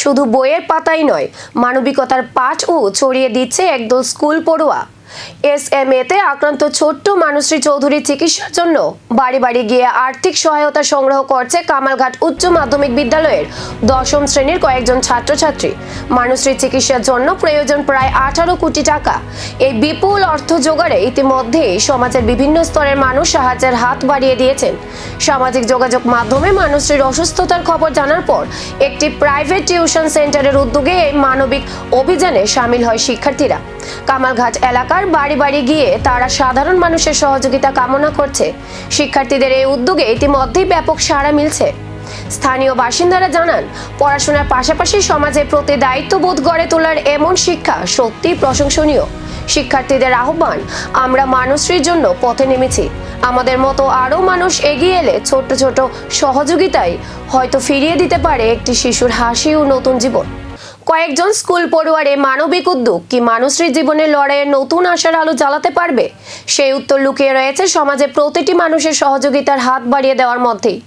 শুধু বইয়ের পাতাই নয়, মানবিকতার পাঠও ছড়িয়ে দিচ্ছে একদল স্কুল পড়ুয়া। এসএমএতে আক্রান্ত ছোট্ট মানুশ্রী চৌধুরী চিকিৎসার জন্য বাড়ি বাড়ি গিয়ে আর্থিক সহায়তা সংগ্রহ করছে কামালঘাট উচ্চ মাধ্যমিক বিদ্যালয়ের 10ম শ্রেণীর কয়েকজন ছাত্রছাত্রী। মানুশ্রীর চিকিৎসার জন্য প্রয়োজন প্রায় 18 কোটি টাকা। এই বিপুল অর্থ জোগাড়ে ইতিমধ্যেই সমাজের বিভিন্ন স্তরের মানুষ সাহায্যের হাত বাড়িয়ে দিয়েছেন। সামাজিক যোগাযোগ মাধ্যমে মানুশ্রীর অসুস্থতার খবর জানার পর একটি প্রাইভেট টিউশন সেন্টারের উদ্যোগে এই মানবিক অভিযানে সামিল হয় শিক্ষার্থীরা। কামালঘাট এলাকার বাড়ি বাড়ি গিয়ে তারা সাধারণ মানুষের সহযোগিতা কামনা করছে। শিক্ষার্থীদের এই উদ্যোগে ইতিমধ্যেই ব্যাপক সাড়া মিলছে। স্থানীয় বাসিন্দারা জানান, পড়াশোনার পাশাপাশি সমাজের প্রতি দায়িত্ববোধ গড়ে তোলার এমন শিক্ষা সত্যি প্রশংসনীয়। শিক্ষার্থীদের আহ্বান, আমরা মানুষের জন্য পথে নেমেছি। আমাদের মতো আরও মানুষ এগিয়ে এলে ছোট ছোট সহযোগিতায় হয়তো ফিরিয়ে দিতে পারে একটি শিশুর হাসি ও নতুন জীবন। কয়েকজন স্কুল পড়ুয়ার এই মানবিক উদ্যোগ কি মানুষের জীবনের লড়াইয়ে নতুন আশার আলো জ্বালাতে পারবে? সেই উত্তর লুকিয়ে রয়েছে সমাজে প্রতিটি মানুষের সহযোগিতার হাত বাড়িয়ে দেওয়ার মধ্যেই।